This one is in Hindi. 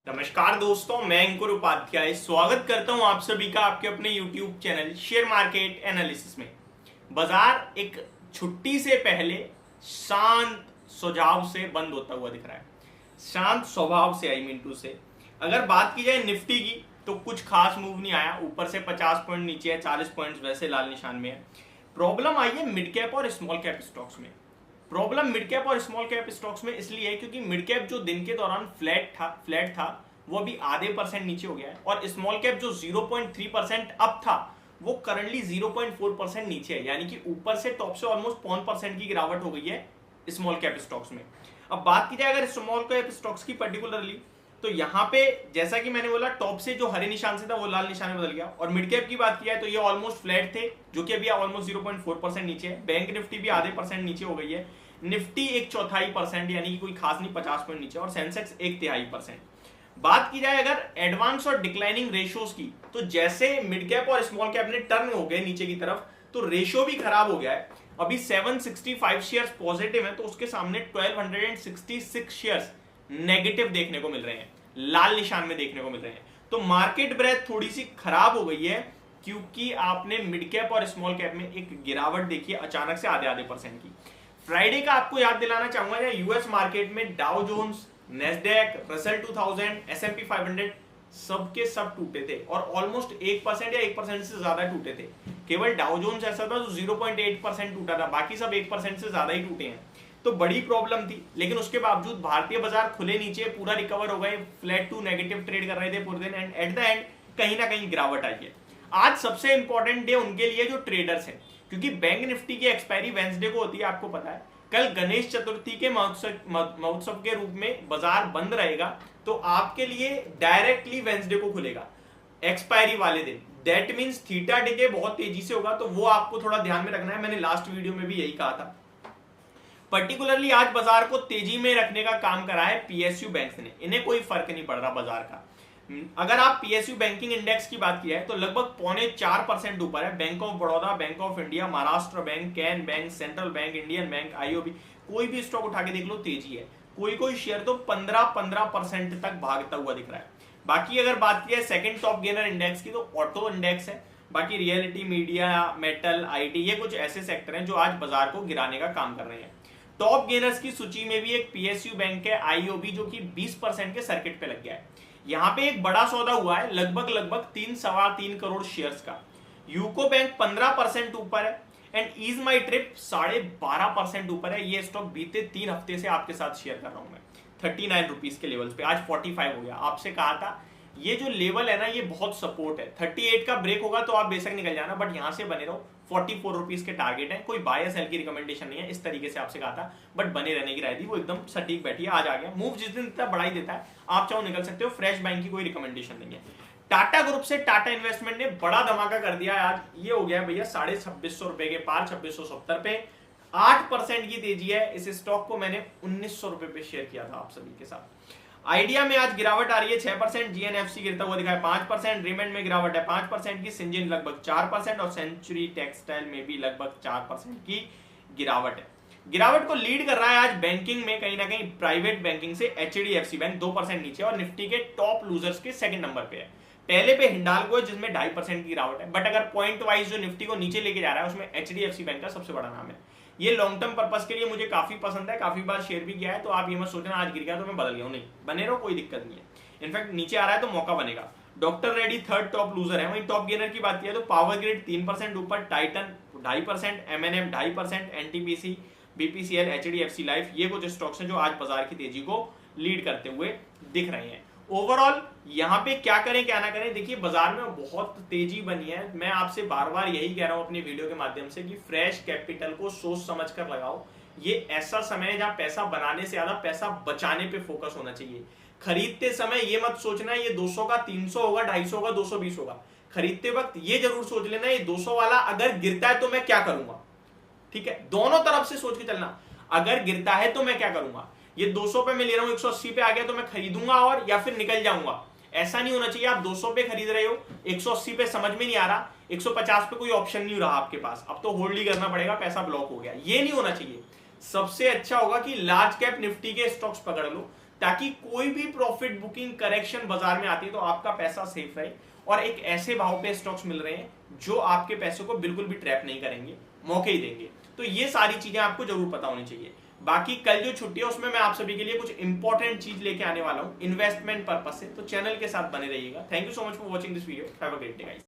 नमस्कार दोस्तों, मैं अंकुर उपाध्याय स्वागत करता हूं आप सभी का आपके अपने YouTube channel share market analysis में। बाजार एक छुट्टी से पहले शांत स्वभाव से बंद होता हुआ दिख रहा है। शांत स्वभाव से आई मीन टू से अगर बात की जाए निफ्टी की तो कुछ खास मूव नहीं आया। ऊपर से 50 पॉइंट नीचे है, 40 पॉइंट वैसे लाल निशान में है। प्रॉब्लम आई है मिड कैप और स्मॉल कैप स्टॉक्स में। प्रॉब्लम मिड कैप और स्मॉल कैप स्टॉक्स में इसलिए है क्योंकि मिड कैप जो दिन के दौरान फ्लैट था वो अभी आधे % नीचे हो गया है, और स्मॉल कैप जो 0.3% अप था वो करंटली 0.4% नीचे है। यानी कि ऊपर से टॉप से ऑलमोस्ट 0.5% की गिरावट हो गई है स्मॉल कैप स्टॉक्स में। अब बात की जाए अगर स्मॉल कैप स्टॉक्स की पर्टिकुलरली, तो यहाँ पे जैसा कि मैंने बोला टॉप से जो हरे निशान से था वो लाल निशान में बदल गया। और मिड कैप की बात किया है तो ये ऑलमोस्ट फ्लैट थे, जो कि अभी ऑलमोस्ट 0.4% नीचे है। बैंक निफ्टी भी आधे % नीचे हो गई है। निफ्टी 1/4% यानी कि कोई खास नहीं, 50 पॉइंट नीचे, और सेंसेक्स 1/3%। बात की जाए अगर एडवांस और डिक्लाइनिंग रेशियोज की, तो जैसे मिड कैप और स्मॉल कैप ने टर्न हो गए नीचे की तरफ तो रेशियो भी खराब हो गया है। अभी 765 शेयर्स पॉजिटिव है तो उसके सामने 1266 शेयर्स नेगेटिव देखने को मिल रहे हैं, लाल निशान में देखने को मिल रहे हैं। तो मार्केट ब्रेथ थोड़ी सी खराब हो गई है क्योंकि आपने मिड कैप और स्मॉल कैप में एक गिरावट देखी है अचानक से आधे % की। फ्राइडे का आपको याद दिलाना चाहूंगा, यूएस मार्केट में Dow Jones, Nasdaq, Russell 2000, S&P 500 सबके सब टूटे थे और ऑलमोस्ट 1% या 1% से ज्यादा टूटे थे। केवल डाउ जोन्स ऐसा था जो 0.8% टूटा था, बाकी सब 1% से ज्यादा ही टूटे हैं। तो बड़ी प्रॉब्लम थी, लेकिन उसके बावजूद भारतीय बाजार खुले नीचे पूरा रिकवर हो गए, फ्लैट टू नेगेटिव ट्रेड कर रहे थे पूरे दिन, एंड एट द एंड कहीं ना कहीं गिरावट आई है। आज सबसे इंपॉर्टेंट डे उनके लिए जो ट्रेडर्स हैं, क्योंकि बैंक निफ्टी की एक्सपायरी वेंसडे को होती है, आपको पता है। कल गणेश चतुर्थी के महोत्सव के रूप में बाजार बंद रहेगा, तो आपके लिए डायरेक्टली वेंसडे को खुलेगा एक्सपायरी वाले दिन। दैट मींस थीटा डिके बहुत तेजी से होगा, तो वो आपको थोड़ा ध्यान में रखना है। मैंने लास्ट वीडियो में भी यही कहा था। पर्टिकुलरली आज बाजार को तेजी में रखने का काम करा है पीएसयू बैंक ने। इन्हें कोई फर्क नहीं पड़ रहा बाजार का। अगर आप पीएसयू बैंकिंग इंडेक्स की बात किया है तो लगभग 0.4% ऊपर है। Bank of Baroda, bank of India, Maharashtra bank, can bank, central bank, Indian bank, IOB, कोई भी स्टॉक उठा के देख लो तेजी है। कोई शेयर तो 15% तक भागता हुआ दिख रहा है। बाकी अगर बात की है सेकंड टॉप गेनर इंडेक्स की, तो ऑटो इंडेक्स है। बाकी रियलिटी, मीडिया, मेटल, आईटी, ये कुछ ऐसे सेक्टर हैं जो आज बाजार को गिराने का काम कर रहे हैं। टॉप गेनर्स की सूची में भी एक पीएसयू बैंक है, आईओबी, जो कि 20% के सर्किट पे लग गया है। यहां पे एक बड़ा सौदा हुआ है लगभग 3.3 करोड़ शेयर्स का। यूको बैंक 15% ऊपर है, एंड ईज माई ट्रिप 12.5% ऊपर है। ये स्टॉक बीते 3 हफ्ते से आपके साथ शेयर कर रहा हूं मैं, 39 रुपीज के लेवल्स पे, आज 45 हो गया। आपसे कहा था ये जो लेवल है ना, ये बहुत सपोर्ट है। 38 का ब्रेक होगा तो आप बेशक निकल जाना, बट यहां से बने रहो। 44 रुपीज के टारगेट है, कोई बाय या सेल की रिकमेंडेशन नहीं है, इस तरीके से आपसे कहा था, बट बने रहने की राय दी, वो एकदम सटीक बैठी है। आज आ गया मूव, जिस दिन इतना बड़ा ही देता है आप चाहो निकल सकते हो। फ्रेश बैंक की कोई रिकमेंडेशन नहीं है। टाटा ग्रुप से टाटा इन्वेस्टमेंट ने बड़ा धमाका कर दिया है आज। ये हो गया भैया 2650 रुपए के पार, 2670 पे 8% की तेजी है। इस स्टॉक को मैंने 1900 रुपए पे शेयर किया था आप सभी के साथ। आइडिया में आज गिरावट आ रही है 6%, जीएनएफसी गिरता हुआ दिखा है 5%, रेमंड में गिरावट है 5% की, सिंजिन लगभग 4%, और सेंचुरी टेक्सटाइल में भी लगभग 4% की गिरावट है। गिरावट को लीड कर रहा है आज बैंकिंग में कहीं ना कहीं प्राइवेट बैंकिंग से एचडीएफसी बैंक 2% नीचे, और निफ्टी के टॉप लूजर्स के सेकंड नंबर पे है। पहले पे हिंडाल्को है जिसमें 2.5% की गिरावट है, बट अगर पॉइंट वाइज जो निफ्टी को नीचे लेके जा रहा है उसमें एचडीएफसी बैंक का सबसे बड़ा नाम है। ये लॉन्ग टर्म पर्पस के लिए मुझे काफी पसंद है, काफी बार शेयर भी किया है, तो आप ये मत सोचना आज गिर गया तो मैं बदल गया हूं, नहीं, बने रहो, कोई दिक्कत नहीं है। इनफैक्ट नीचे आ रहा है तो मौका बनेगा। Doctor Reddy third top loser है। वहीं टॉप गेनर की बात किया तो पावर ग्रिड 3% ऊपर, Titan 2.5%, MNM 2.5%, NTPC, BPCL, HDFC life, ये कुछ स्टॉक्स हैं जो आज बाजार की तेजी को लीड करते हुए दिख रहे हैं। ओवरऑल यहां पे क्या करें क्या ना करें, देखिए बाजार में बहुत तेजी बनी है। मैं आपसे बार बार यही कह रहा हूं अपनी वीडियो के माध्यम से कि फ्रेश कैपिटल को सोच समझ कर लगाओ। ये ऐसा समय है जहां पैसा बनाने से ज्यादा पैसा बचाने पे फोकस होना चाहिए। खरीदते समय ये मत सोचना ये 200 का 300 होगा, 250 होगा, 220 होगा। खरीदते वक्त ये जरूर सोच लेना ये 200 वाला अगर गिरता है तो मैं क्या करूंगा। ठीक है, दोनों तरफ से सोच के चलना, अगर गिरता है तो मैं क्या करूंगा। ये 200 पे मैं ले रहा हूं, 180 पे आ गया तो मैं खरीदूंगा और या फिर निकल जाऊंगा। ऐसा नहीं होना चाहिए आप 200 पे खरीद रहे हो, 180 पे समझ में नहीं आ रहा, 150 पे कोई ऑप्शन नहीं रहा आपके पास, अब तो होल्ड ही करना पड़ेगा, पैसा ब्लॉक हो गया। ये नहीं होना चाहिए। सबसे अच्छा होगा कि लार्ज कैप निफ्टी के स्टॉक्स पकड़ लो, ताकि कोई भी प्रॉफिट बुकिंग करेक्शन बाजार में आती है तो आपका पैसा सेफ रहे और एक ऐसे भाव पे स्टॉक्स मिल रहे हैं जो आपके पैसे को बिल्कुल भी ट्रैप नहीं करेंगे, मौके ही देंगे। तो ये सारी चीजें आपको जरूर पता होनी चाहिए। बाकी कल जो छुट्टी है उसमें मैं आप सभी के लिए कुछ इंपॉर्टेंट चीज लेके आने वाला हूं इन्वेस्टमेंट पर्पस से, तो चैनल के साथ बने रहिएगा। Thank you so much for watching this video. Have a great day guys.